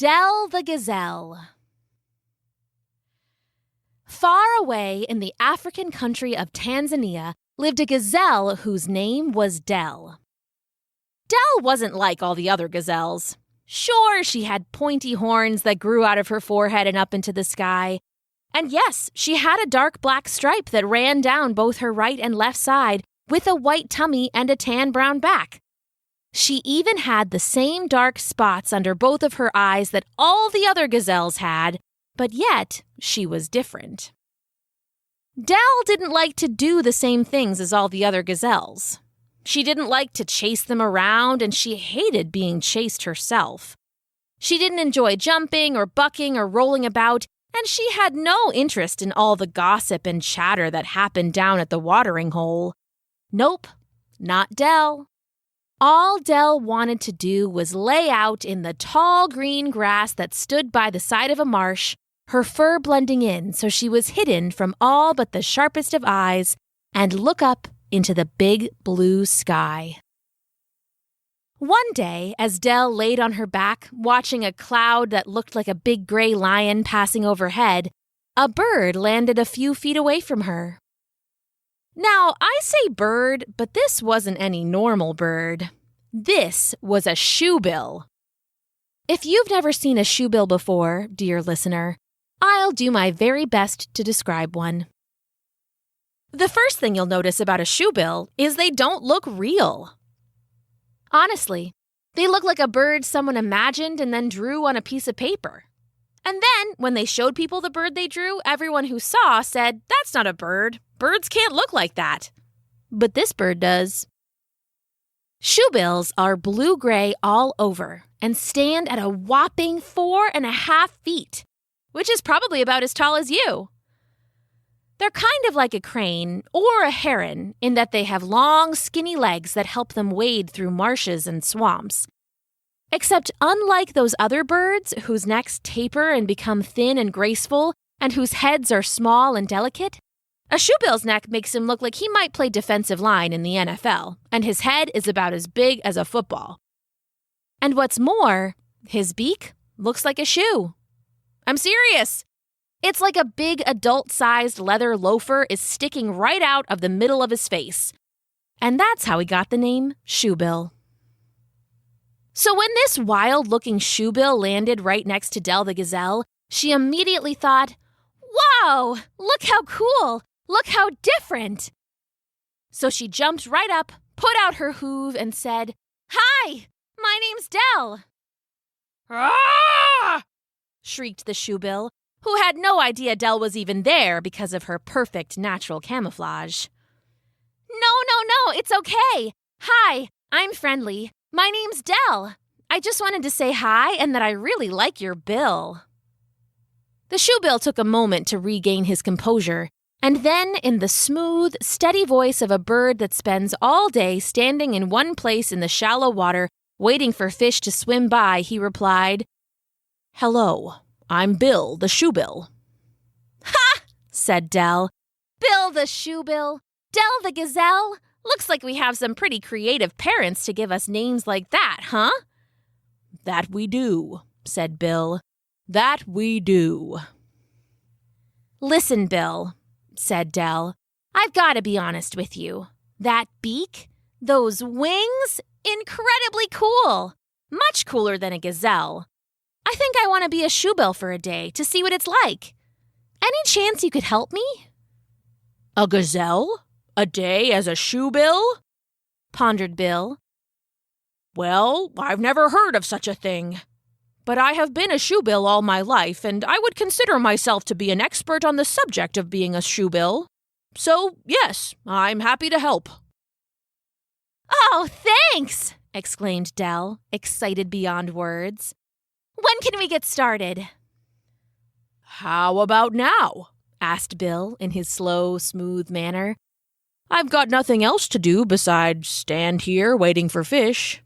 Dell the Gazelle. Far away in the African country of Tanzania lived a gazelle whose name was Dell. Dell wasn't like all the other gazelles. Sure, she had pointy horns that grew out of her forehead and up into the sky. And yes, she had a dark black stripe that ran down both her right and left side with a white tummy and a tan brown back. She even had the same dark spots under both of her eyes that all the other gazelles had, but yet she was different. Dell didn't like to do the same things as all the other gazelles. She didn't like to chase them around, and she hated being chased herself. She didn't enjoy jumping or bucking or rolling about, and she had no interest in all the gossip and chatter that happened down at the watering hole. Nope, not Dell. All Dell wanted to do was lay out in the tall green grass that stood by the side of a marsh, her fur blending in so she was hidden from all but the sharpest of eyes, and look up into the big blue sky. One day, as Dell laid on her back, watching a cloud that looked like a big gray lion passing overhead, a bird landed a few feet away from her. Now, I say bird, but this wasn't any normal bird. This was a shoebill. If you've never seen a shoebill before, dear listener, I'll do my very best to describe one. The first thing you'll notice about a shoebill is they don't look real. Honestly, they look like a bird someone imagined and then drew on a piece of paper. And then, when they showed people the bird they drew, everyone who saw said, "That's not a bird. Birds can't look like that." But this bird does. Shoebills are blue-gray all over and stand at a whopping 4.5 feet, which is probably about as tall as you. They're kind of like a crane or a heron in that they have long, skinny legs that help them wade through marshes and swamps. Except unlike those other birds whose necks taper and become thin and graceful and whose heads are small and delicate, a shoebill's neck makes him look like he might play defensive line in the NFL, and his head is about as big as a football. And what's more, his beak looks like a shoe. I'm serious. It's like a big adult-sized leather loafer is sticking right out of the middle of his face. And that's how he got the name Shoebill. So when this wild-looking shoebill landed right next to Dell the Gazelle, she immediately thought, "Whoa, look how cool! Look how different!" So she jumped right up, put out her hoof, and said, "Hi, my name's Dell." "Ah!" shrieked the shoebill, who had no idea Dell was even there because of her perfect natural camouflage. No, it's okay. Hi, I'm friendly. My name's Dell. I just wanted to say hi and that I really like your bill." The shoebill took a moment to regain his composure, and then in the smooth, steady voice of a bird that spends all day standing in one place in the shallow water waiting for fish to swim by, he replied, "Hello, I'm Bill the shoebill." "Ha!" said Dell. "Bill the shoebill? Dell the Gazelle? Looks like we have some pretty creative parents to give us names like that, huh?" "That we do," said Bill. "That we do." "Listen, Bill," said Dell. "I've got to be honest with you. That beak, those wings, incredibly cool. Much cooler than a gazelle. I think I want to be a shoebill for a day to see what it's like. Any chance you could help me?" "A gazelle? A day as a shoebill?" pondered Bill. "Well, I've never heard of such a thing. But I have been a shoebill all my life, and I would consider myself to be an expert on the subject of being a shoebill. So, yes, I'm happy to help." "Oh, thanks!" exclaimed Dell, excited beyond words. "When can we get started?" "How about now?" asked Bill in his slow, smooth manner. "I've got nothing else to do besides stand here waiting for fish."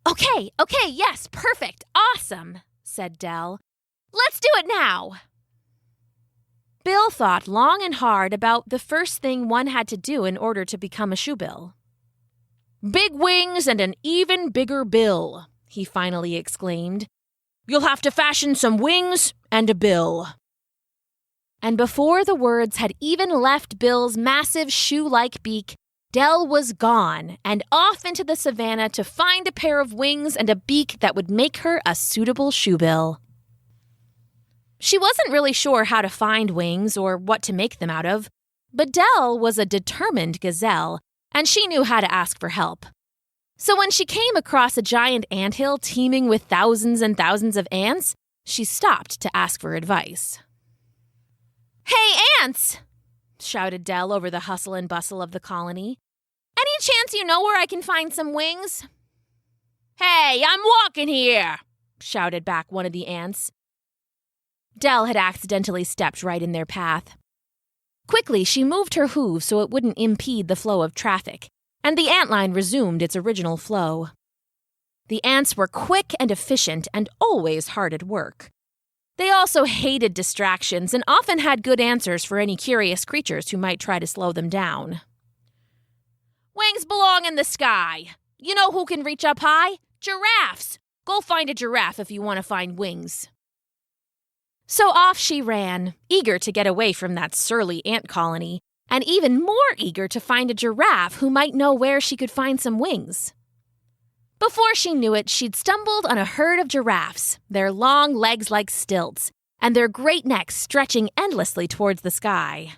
Okay, yes, perfect, awesome," said Dell. "Let's do it now." Bill thought long and hard about the first thing one had to do in order to become a shoebill. "Big wings and an even bigger bill," he finally exclaimed. You'll have to fashion some wings and a bill." And before the words had even left Bill's massive shoe-like beak, Dell was gone and off into the savannah to find a pair of wings and a beak that would make her a suitable shoebill. She wasn't really sure how to find wings or what to make them out of, but Dell was a determined gazelle, and she knew how to ask for help. So when she came across a giant anthill teeming with thousands and thousands of ants, she stopped to ask for advice. "Hey, ants!" shouted Dell over the hustle and bustle of the colony. "Any chance you know where I can find some wings?" "Hey, I'm walking here!" shouted back one of the ants. Dell had accidentally stepped right in their path. Quickly, she moved her hooves so it wouldn't impede the flow of traffic, and the antline resumed its original flow. The ants were quick and efficient and always hard at work. They also hated distractions and often had good answers for any curious creatures who might try to slow them down. "Wings belong in the sky. You know who can reach up high? Giraffes. Go find a giraffe if you want to find wings." So off she ran, eager to get away from that surly ant colony, and even more eager to find a giraffe who might know where she could find some wings. Before she knew it, she'd stumbled on a herd of giraffes, their long legs like stilts, and their great necks stretching endlessly towards the sky.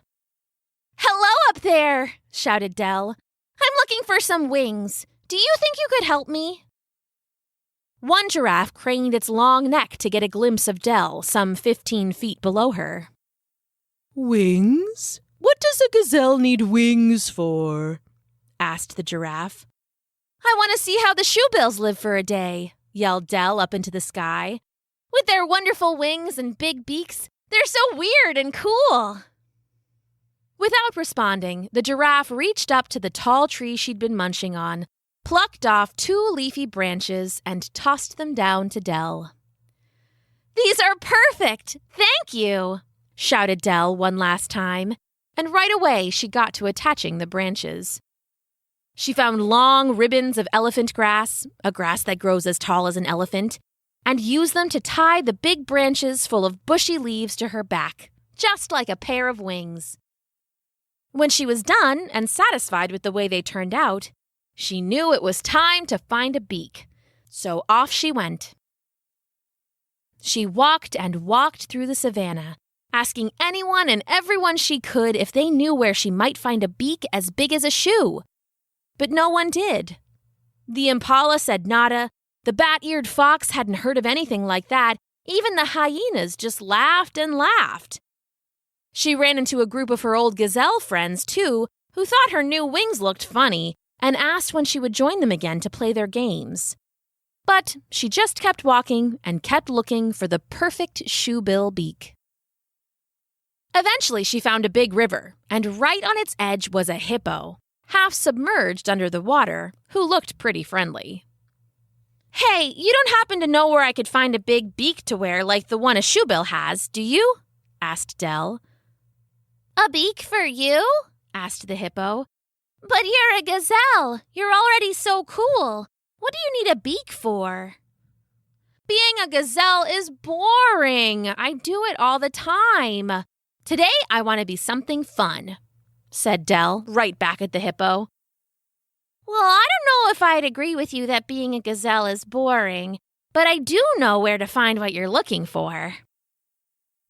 "Hello up there!" shouted Dell. "I'm looking for some wings. Do you think you could help me?" One giraffe craned its long neck to get a glimpse of Dell, some 15 feet below her. "Wings? What does a gazelle need wings for?" asked the giraffe. "I want to see how the shoebills live for a day," yelled Dell up into the sky. "With their wonderful wings and big beaks, they're so weird and cool." Without responding, the giraffe reached up to the tall tree she'd been munching on, plucked off 2 leafy branches, and tossed them down to Dell. "These are perfect! Thank you!" shouted Dell one last time, and right away she got to attaching the branches. She found long ribbons of elephant grass, a grass that grows as tall as an elephant, and used them to tie the big branches full of bushy leaves to her back, just like a pair of wings. When she was done and satisfied with the way they turned out, she knew it was time to find a beak, so off she went. She walked and walked through the savannah, asking anyone and everyone she could if they knew where she might find a beak as big as a shoe. But no one did. The impala said nada, the bat-eared fox hadn't heard of anything like that, even the hyenas just laughed and laughed. She ran into a group of her old gazelle friends, too, who thought her new wings looked funny and asked when she would join them again to play their games. But she just kept walking and kept looking for the perfect shoebill beak. Eventually, she found a big river, and right on its edge was a hippo, half submerged under the water, who looked pretty friendly. "Hey, you don't happen to know where I could find a big beak to wear like the one a shoebill has, do you?" asked Dell. "A beak for you?" asked the hippo. "But you're a gazelle. You're already so cool. What do you need a beak for?" "Being a gazelle is boring. I do it all the time. Today I want to be something fun," said Dell, right back at the hippo. "Well, I don't know if I'd agree with you that being a gazelle is boring, but I do know where to find what you're looking for."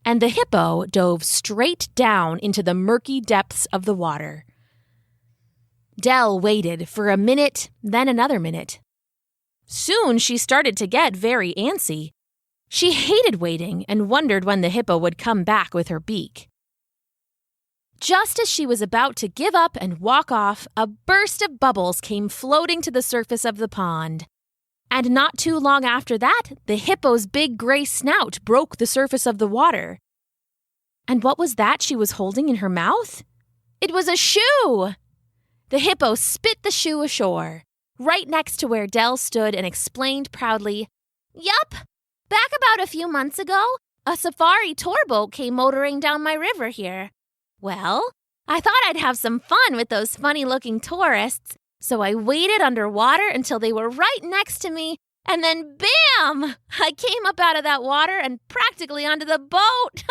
And the hippo dove straight down into the murky depths of the water. Dell waited for a minute, then another minute. Soon she started to get very antsy. She hated waiting and wondered when the hippo would come back with her beak. Just as she was about to give up and walk off, a burst of bubbles came floating to the surface of the pond. And not too long after that, the hippo's big gray snout broke the surface of the water. And what was that she was holding in her mouth? It was a shoe! The hippo spit the shoe ashore, right next to where Dell stood, and explained proudly, "Yup, back about a few months ago, a safari tour boat came motoring down my river here. Well, I thought I'd have some fun with those funny-looking tourists, so I waited underwater until they were right next to me And then bam! I came up out of that water and practically onto the boat.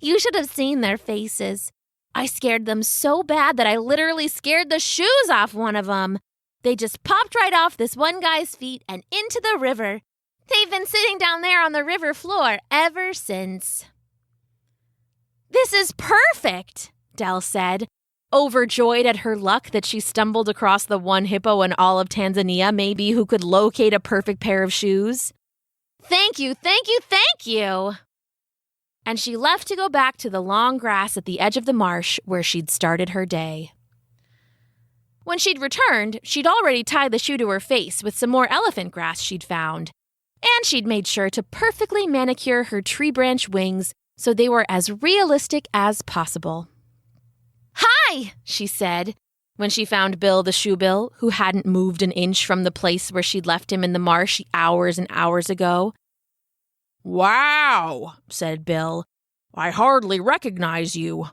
You should have seen their faces. I scared them so bad that I literally scared the shoes off one of them. They just popped right off this one guy's feet and into the river. They've been sitting down there on the river floor ever since. This is perfect, Dell said, overjoyed at her luck that she stumbled across the one hippo in all of Tanzania maybe who could locate a perfect pair of shoes. Thank you, thank you, thank you! And she left to go back to the long grass at the edge of the marsh where she'd started her day. When she'd returned, she'd already tied the shoe to her face with some more elephant grass she'd found, and she'd made sure to perfectly manicure her tree branch wings so they were as realistic as possible. "Hi," she said, when she found Bill the shoebill, who hadn't moved an inch from the place where she'd left him in the marsh hours and hours ago. "Wow," said Bill. "I hardly recognize you.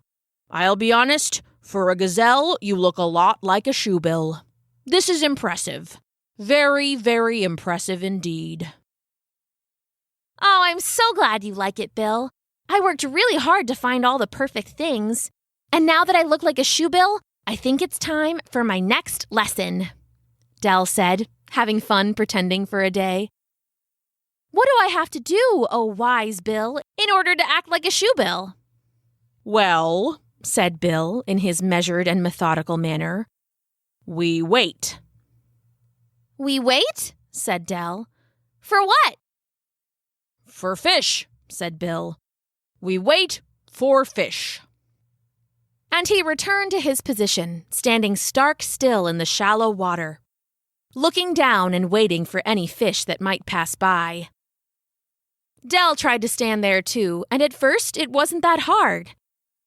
I'll be honest, for a gazelle, you look a lot like a shoebill. This is impressive. Very, very impressive indeed." "Oh, I'm so glad you like it, Bill. I worked really hard to find all the perfect things. And now that I look like a shoebill, I think it's time for my next lesson," Dell said, having fun pretending for a day. "What do I have to do, oh wise Bill, in order to act like a shoebill?" "Well," said Bill in his measured and methodical manner, "we wait." "We wait?" said Dell. "For what?" "For fish," said Bill. "We wait for fish." And he returned to his position, standing stark still in the shallow water, looking down and waiting for any fish that might pass by. Dell tried to stand there too, and at first it wasn't that hard.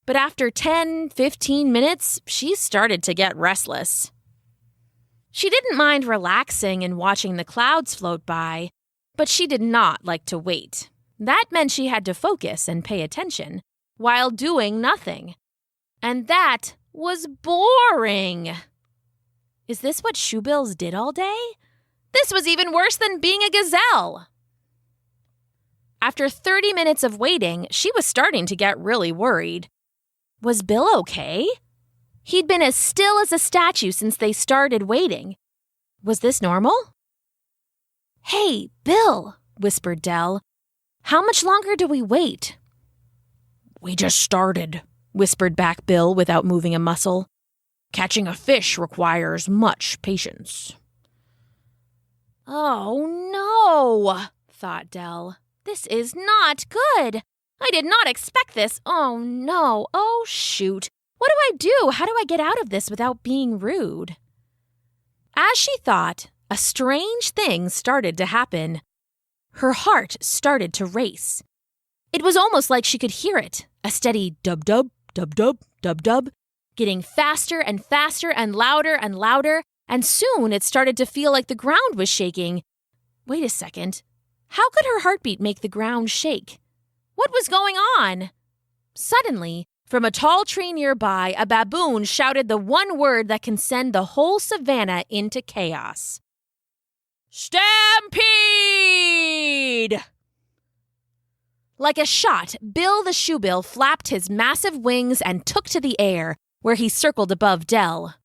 But after 10-15 minutes, she started to get restless. She didn't mind relaxing and watching the clouds float by, but she did not like to wait. That meant she had to focus and pay attention, while doing nothing. And that was boring. Is this what shoebills did all day? This was even worse than being a gazelle. After 30 minutes of waiting, she was starting to get really worried. Was Bill okay? He'd been as still as a statue since they started waiting. Was this normal? "Hey, Bill," whispered Dell. "How much longer do we wait?" "We just started," whispered back Bill without moving a muscle. "Catching a fish requires much patience." "Oh, no," thought Dell. "This is not good. I did not expect this. Oh, no. Oh, shoot. What do I do? How do I get out of this without being rude?" As she thought, a strange thing started to happen. Her heart started to race. It was almost like she could hear it, a steady dub-dub, dub-dub, dub-dub, getting faster and faster and louder, and soon it started to feel like the ground was shaking. Wait a second. How could her heartbeat make the ground shake? What was going on? Suddenly, from a tall tree nearby, a baboon shouted the one word that can send the whole savannah into chaos. "Stampede!" Like a shot, Bill the shoebill flapped his massive wings and took to the air, where he circled above Dell.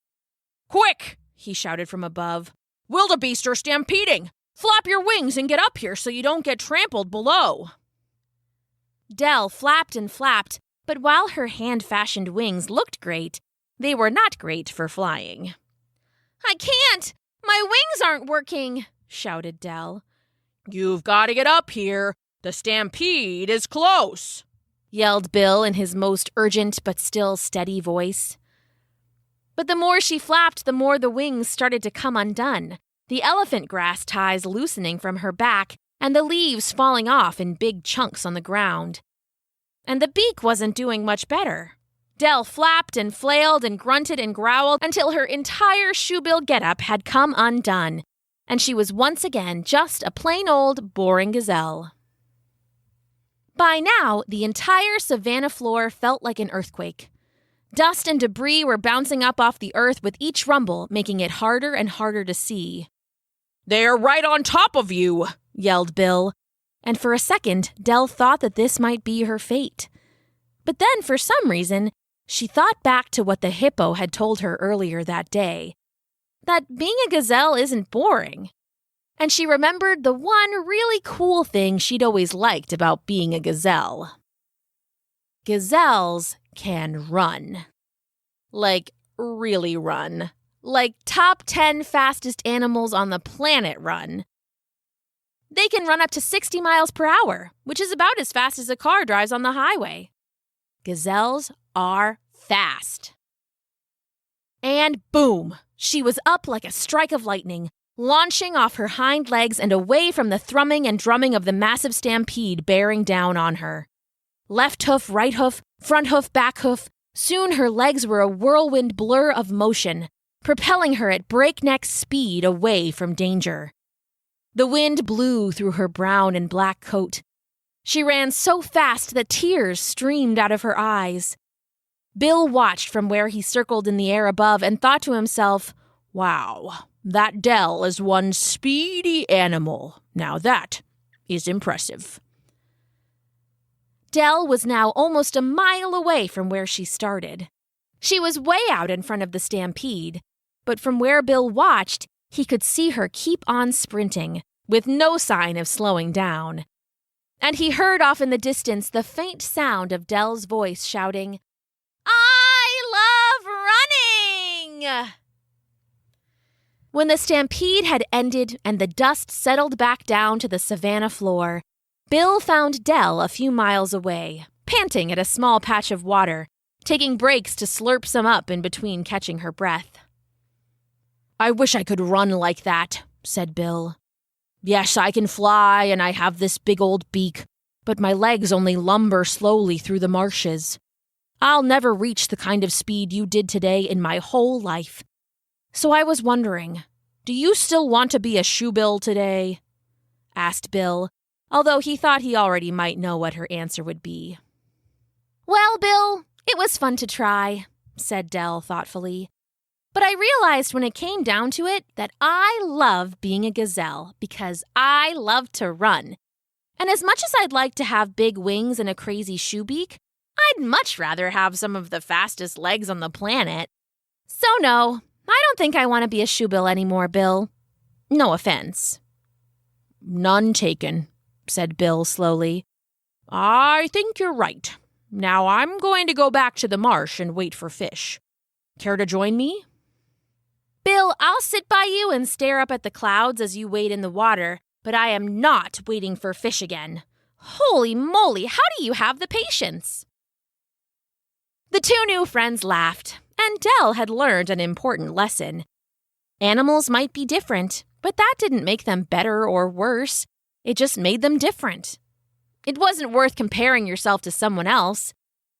"Quick!" he shouted from above. "Wildebeest are stampeding! Flap your wings and get up here so you don't get trampled below." Dell flapped and flapped, but while her hand-fashioned wings looked great, they were not great for flying. "I can't! My wings aren't working!" shouted Dell. "You've got to get up here. The stampede is close," yelled Bill in his most urgent but still steady voice. But the more she flapped, the more the wings started to come undone, the elephant grass ties loosening from her back and the leaves falling off in big chunks on the ground. And the beak wasn't doing much better. Dell flapped and flailed and grunted and growled until her entire shoebill getup had come undone, and she was once again just a plain old, boring gazelle. By now, the entire savannah floor felt like an earthquake. Dust and debris were bouncing up off the earth with each rumble, making it harder and harder to see. They're right on top of you, yelled Bill, and for a second, Dell thought that this might be her fate. But then, for some reason, she thought back to what the hippo had told her earlier that day, that being a gazelle isn't boring. And she remembered the one really cool thing she'd always liked about being a gazelle. Gazelles can run. Like, really run. Like top 10 fastest animals on the planet run. They can run up to 60 miles per hour, which is about as fast as a car drives on the highway. Gazelles are fast. And boom, she was up like a strike of lightning, launching off her hind legs and away from the thrumming and drumming of the massive stampede bearing down on her. Left hoof, right hoof, front hoof, back hoof, soon her legs were a whirlwind blur of motion, propelling her at breakneck speed away from danger. The wind blew through her brown and black coat. She ran so fast that tears streamed out of her eyes. Bill watched from where he circled in the air above and thought to himself, "Wow, that Dell is one speedy animal. Now that is impressive." Dell was now almost a mile away from where she started. She was way out in front of the stampede, but from where Bill watched, he could see her keep on sprinting, with no sign of slowing down. And he heard off in the distance the faint sound of Dell's voice shouting, "I love running!" When the stampede had ended and the dust settled back down to the savannah floor, Bill found Dell a few miles away, panting at a small patch of water, taking breaks to slurp some up in between catching her breath. "I wish I could run like that," said Bill. "Yes, I can fly and I have this big old beak, but my legs only lumber slowly through the marshes. I'll never reach the kind of speed you did today in my whole life. So I was wondering, do you still want to be a shoebill today?" asked Bill, although he thought he already might know what her answer would be. "Well, Bill, it was fun to try," said Dell thoughtfully. "But I realized when it came down to it that I love being a gazelle because I love to run. And as much as I'd like to have big wings and a crazy shoe beak, I'd much rather have some of the fastest legs on the planet. So no, I don't think I want to be a shoebill anymore, Bill. No offense." "None taken," said Bill slowly. "I think you're right. Now I'm going to go back to the marsh and wait for fish. Care to join me?" "Bill, I'll sit by you and stare up at the clouds as you wade in the water, but I am not waiting for fish again. Holy moly, how do you have the patience?" The two new friends laughed, and Dell had learned an important lesson. Animals might be different, but that didn't make them better or worse. It just made them different. It wasn't worth comparing yourself to someone else.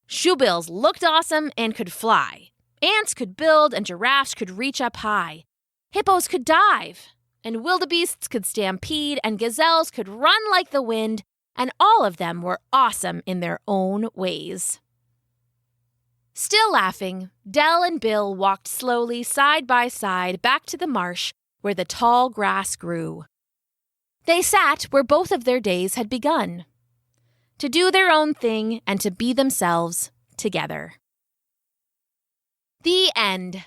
Shoebills looked awesome and could fly. Ants could build and giraffes could reach up high. Hippos could dive, and wildebeests could stampede, and gazelles could run like the wind, and all of them were awesome in their own ways. Still laughing, Dell and Bill walked slowly side by side back to the marsh where the tall grass grew. They sat where both of their days had begun, to do their own thing and to be themselves together. The end.